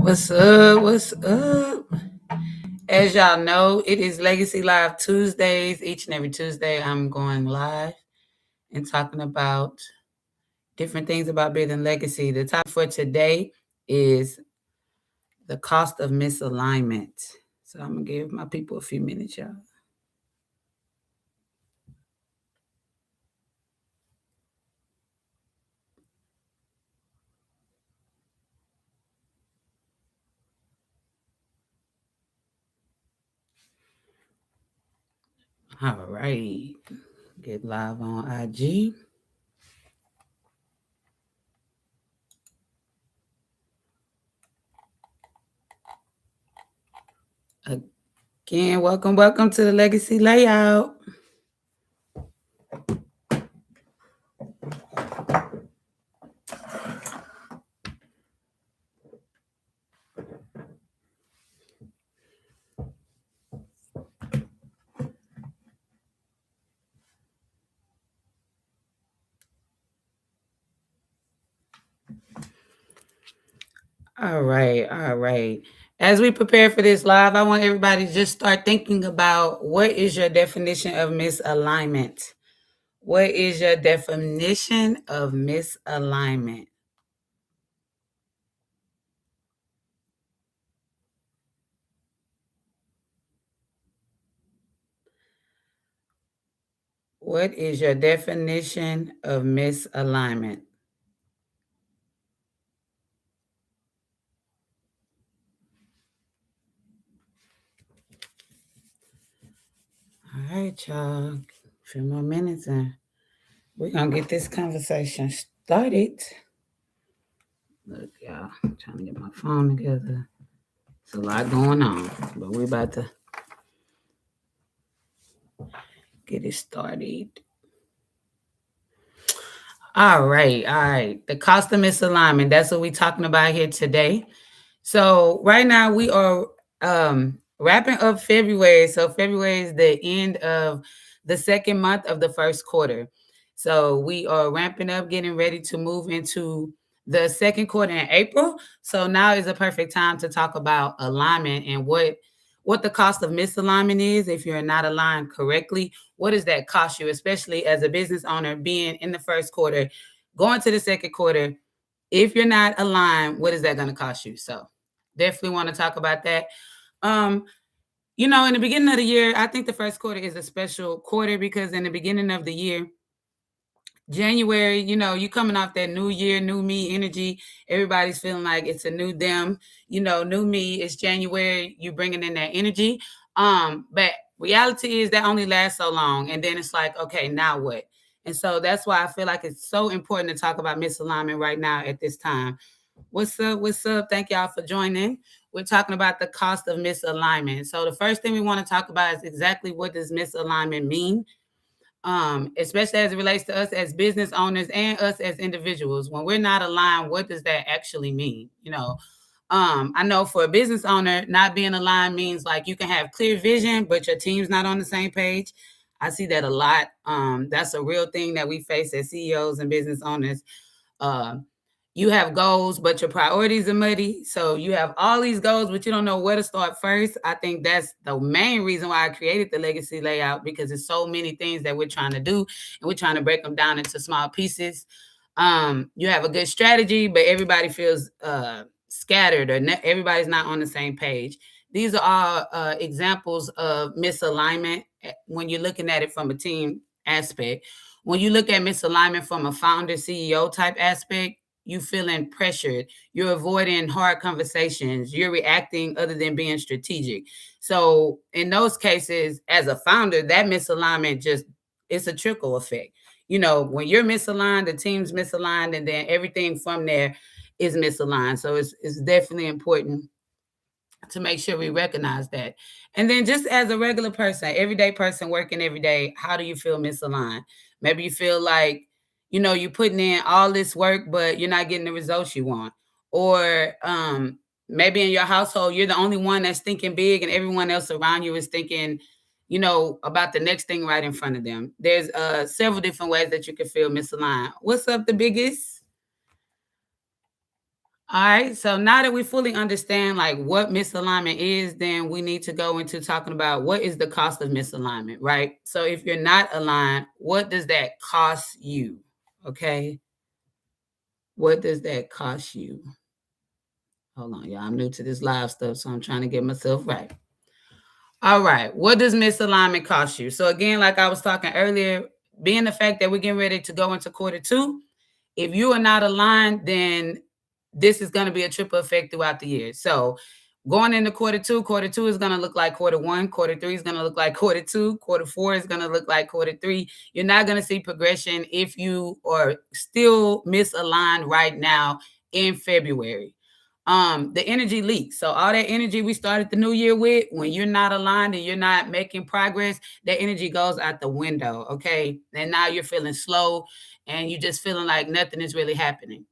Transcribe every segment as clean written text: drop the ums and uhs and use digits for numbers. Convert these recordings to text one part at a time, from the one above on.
What's up? What's up? As y'all know, it is Legacy Live Tuesdays. Each and every Tuesday, I'm going live and talking about different things about building legacy. The topic for today is the cost of misalignment. So I'm going to give my people a few minutes, y'all. All right. Get live on IG. Again, welcome to the Legacy Layout. All right. As we prepare for this live, I want everybody to just start thinking about what is your definition of misalignment? What is your definition of misalignment? What is your definition of misalignment? All right, y'all. A few more minutes and we're going to get this conversation started. Look, y'all, I'm trying to get my phone together. It's a lot going on, but we're about to get it started. All right. The cost of misalignment. That's what we're talking about here today. So right now we are wrapping up February. So February is the end of the second month of the first quarter. So we are ramping up, getting ready to move into the second quarter in April. So now is a perfect time to talk about alignment and what the cost of misalignment is if you're not aligned correctly. What does that cost you, especially as a business owner being in the first quarter, going to the second quarter? If you're not aligned, what is that going to cost you? So definitely want to talk about that. In the beginning of the year, I think the first quarter is a special quarter because in the beginning of the year, January, you coming off that new year, new me energy. Everybody's feeling like it's a new them, new me. It's January. You bringing in that energy. But reality is that only lasts so long, and then it's like, okay, now what? And so that's why I feel like it's so important to talk about misalignment right now at this time. What's up? What's up? Thank y'all for joining. We're talking about the cost of misalignment. So the first thing we want to talk about is exactly what does misalignment mean, especially as it relates to us as business owners and us as individuals. When we're not aligned, what does that actually mean? I know for a business owner, not being aligned means like you can have clear vision, but your team's not on the same page. I see that a lot. That's a real thing that we face as CEOs and business owners. Uh, you have goals, but your priorities are muddy. So you have all these goals, but you don't know where to start first. I think that's the main reason why I created the legacy layout, because there's so many things that we're trying to do and we're trying to break them down into small pieces. You have a good strategy, but everybody feels scattered or everybody's not on the same page. These are all examples of misalignment when you're looking at it from a team aspect. When you look at misalignment from a founder CEO type aspect, you feeling pressured, you're avoiding hard conversations, you're reacting other than being strategic. So in those cases, as a founder, that misalignment it's a trickle effect. When you're misaligned, the team's misaligned, and then everything from there is misaligned. So it's definitely important to make sure we recognize that. And then just as a regular person, everyday person working every day, how do you feel misaligned? Maybe you feel like, you're putting in all this work, but you're not getting the results you want. Or maybe in your household, you're the only one that's thinking big and everyone else around you is thinking, about the next thing right in front of them. There's several different ways that you can feel misaligned. What's up, the biggest? All right. So now that we fully understand like what misalignment is, then we need to go into talking about what is the cost of misalignment, right? So if you're not aligned, what does that cost you? Okay. What does that cost you? Hold on, y'all. I'm new to this live stuff, so I'm trying to get myself right. All right. What does misalignment cost you? So again, like I was talking earlier, being the fact that we're getting ready to go into quarter two, if you are not aligned, then this is going to be a triple effect throughout the year. So going into quarter two is going to look like quarter one, quarter three is going to look like quarter two, quarter four is going to look like quarter three. You're not going to see progression if you are still misaligned right now in February. The energy leaks. So all that energy we started the new year with, when you're not aligned and you're not making progress, that energy goes out the window. Okay. And now you're feeling slow and you're just feeling like nothing is really happening.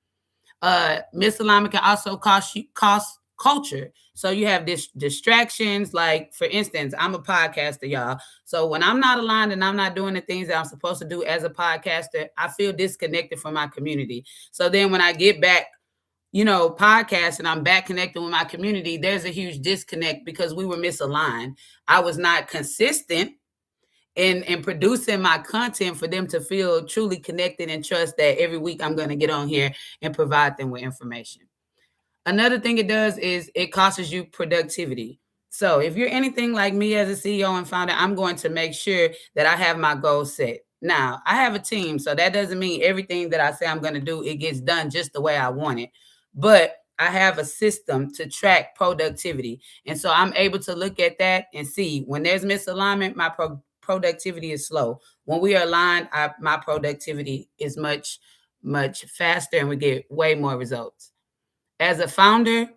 Misalignment can also cost culture. So you have distractions. Like for instance, I'm a podcaster, y'all. So when I'm not aligned and I'm not doing the things that I'm supposed to do as a podcaster, I feel disconnected from my community. So then when I get back, podcast and I'm back connecting with my community, there's a huge disconnect because we were misaligned. I was not consistent in producing my content for them to feel truly connected and trust that every week I'm going to get on here and provide them with information. Another thing it does is it costs you productivity. So if you're anything like me as a CEO and founder, I'm going to make sure that I have my goals set. Now, I have a team, so that doesn't mean everything that I say I'm going to do, it gets done just the way I want it. But I have a system to track productivity. And so I'm able to look at that and see when there's misalignment, my productivity is slow. When we are aligned, my productivity is much, much faster and we get way more results. As a founder,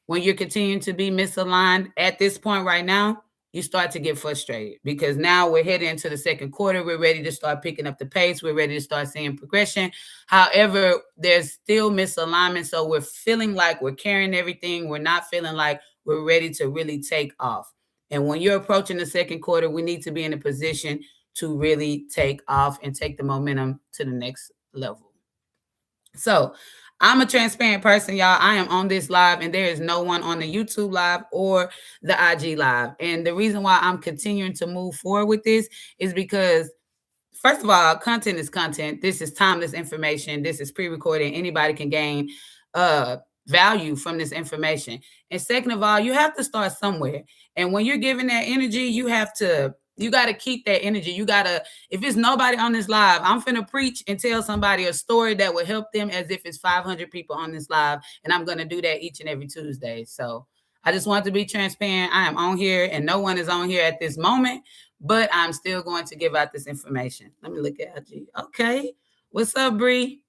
when you're continuing to be misaligned at this point right now, you start to get frustrated because now we're heading into the second quarter. We're ready to start picking up the pace. We're ready to start seeing progression. However, there's still misalignment. So we're feeling like we're carrying everything. We're not feeling like we're ready to really take off. And when you're approaching the second quarter, we need to be in a position to really take off and take the momentum to the next level. So I'm a transparent person, y'all. I am on this live, and there is no one on the YouTube live or the IG live. And the reason why I'm continuing to move forward with this is because, first of all, content is content. This is timeless information. This is pre-recorded. Anybody can gain value from this information. And second of all, you have to start somewhere. And when you're giving that energy, you got to keep that energy. You got to, if it's nobody on this live, I'm finna preach and tell somebody a story that will help them as if it's 500 people on this live. And I'm going to do that each and every Tuesday. So I just want to be transparent. I am on here and no one is on here at this moment, but I'm still going to give out this information. Let me look at IG. Okay. What's up, Bree?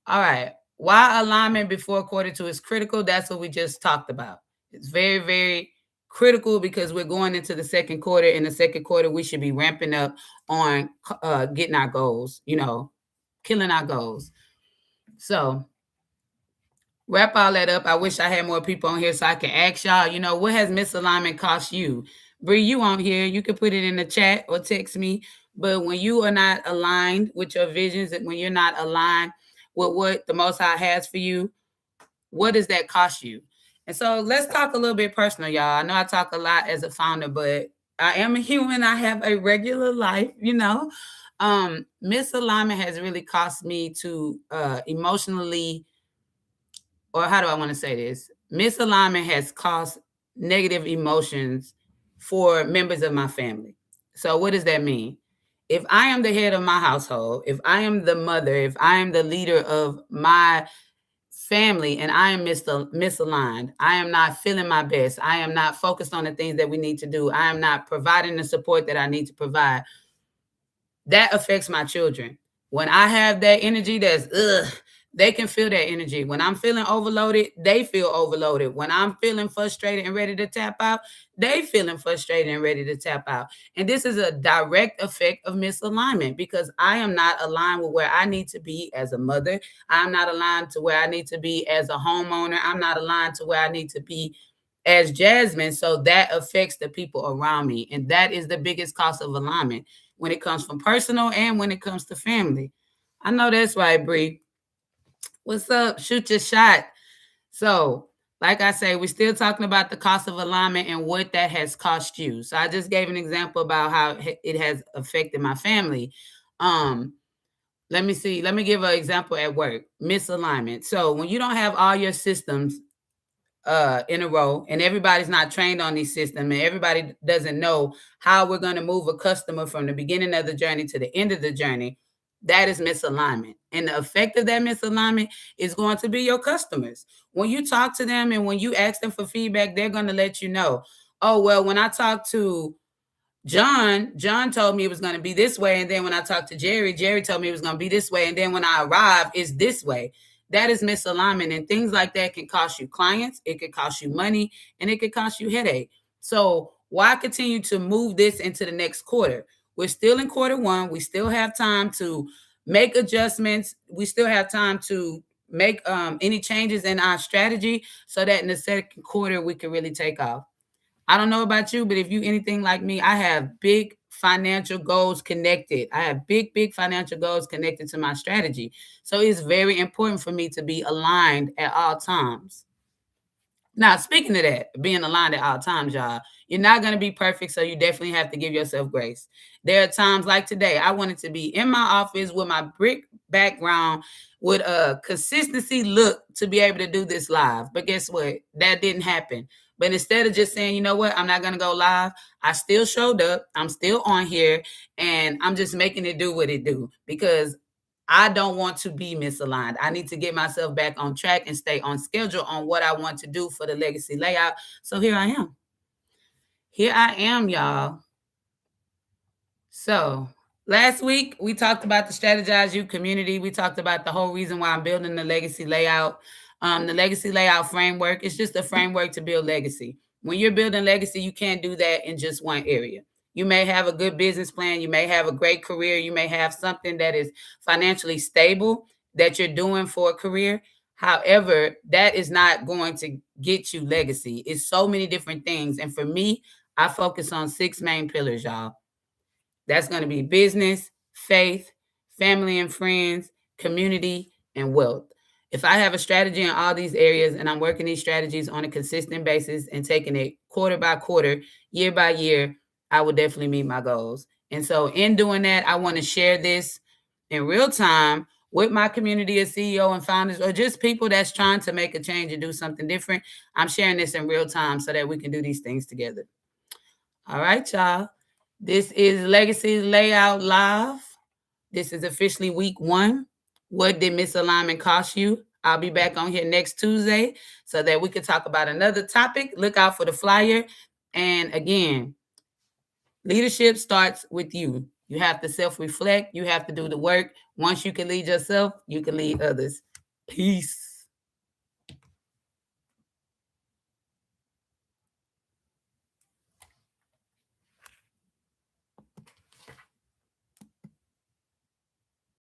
All right. Why alignment before quarter two is critical? That's what we just talked about. It's very, very critical because we're going into the second quarter. In the second quarter, we should be ramping up on getting our goals, killing our goals. So wrap all that up. I wish I had more people on here so I can ask y'all, what has misalignment cost you? Bree, you on here. You can put it in the chat or text me. But when you are not aligned with your visions and when you're not aligned with what the Most High has for you, what does that cost you? And so let's talk a little bit personal, y'all. I know I talk a lot as a founder, but I am a human. I have a regular life. Misalignment has really cost me to emotionally, or how do I want to say this? Misalignment has caused negative emotions for members of my family. So what does that mean? If I am the head of my household, if I am the mother, if I am the leader of my family and I am misaligned, I am not feeling my best, I am not focused on the things that we need to do, I am not providing the support that I need to provide, that affects my children. When I have that energy they can feel that energy. When I'm feeling overloaded, they feel overloaded. When I'm feeling frustrated and ready to tap out, they feeling frustrated and ready to tap out. And this is a direct effect of misalignment because I am not aligned with where I need to be as a mother. I'm not aligned to where I need to be as a homeowner. I'm not aligned to where I need to be as Jasmine. So that affects the people around me. And that is the biggest cost of alignment when it comes from personal and when it comes to family. I know that's right, Bree. What's up? Shoot your shot. So, like I say, we're still talking about the cost of alignment and what that has cost you. So I just gave an example about how it has affected my family. Um, Let me see. Let me give an example at work. Misalignment. So when you don't have all your systems in a row and everybody's not trained on these systems and everybody doesn't know how we're going to move a customer from the beginning of the journey to the end of the journey, that is misalignment. And the effect of that misalignment is going to be your customers. When you talk to them and when you ask them for feedback, they're going to let you know, oh, well, when I talk to John told me it was going to be this way. And then when I talked to Jerry told me it was going to be this way. And then when I arrived, it's this way. That is misalignment. And things like that can cost you clients. It could cost you money and it could cost you headache. So why continue to move this into the next quarter? We're still in quarter one. We still have time to make adjustments. We still have time to make any changes in our strategy so that in the second quarter, we can really take off. I don't know about you, but if you anything like me, I have big financial goals connected. I have big financial goals connected to my strategy. So it's very important for me to be aligned at all times. Now, speaking of that, being aligned at all times, y'all, you're not going to be perfect. So you definitely have to give yourself grace. There are times like today, I wanted to be in my office with my brick background with a consistency look to be able to do this live. But guess what? That didn't happen. But instead of just saying, you know what, I'm not going to go live, I still showed up. I'm still on here and I'm just making it do what it do because I don't want to be misaligned. I need to get myself back on track and stay on schedule on what I want to do for the legacy layout. So here I am. Here I am, y'all. So last week we talked about the Strategize You community. We talked about the whole reason why I'm building the legacy layout. The legacy layout framework is just a framework to build legacy. When you're building legacy, you can't do that in just one area. You may have a good business plan, you may have a great career, you may have something that is financially stable that you're doing for a career. However, that is not going to get you legacy. It's so many different things. And for me, I focus on 6 main pillars, y'all. That's going to be business, faith, family and friends, community, and wealth. If I have a strategy in all these areas and I'm working these strategies on a consistent basis and taking it quarter by quarter, year by year, I will definitely meet my goals. And so, in doing that, I want to share this in real time with my community of CEO and founders, or just people that's trying to make a change and do something different. I'm sharing this in real time so that we can do these things together. All right, y'all. This is Legacy Layout Live. This is officially week 1. What did misalignment cost you? I'll be back on here next Tuesday so that we can talk about another topic. Look out for the flyer. And again, leadership starts with you. You have to self reflect, you have to do the work. Once you can lead yourself, you can lead others. Peace.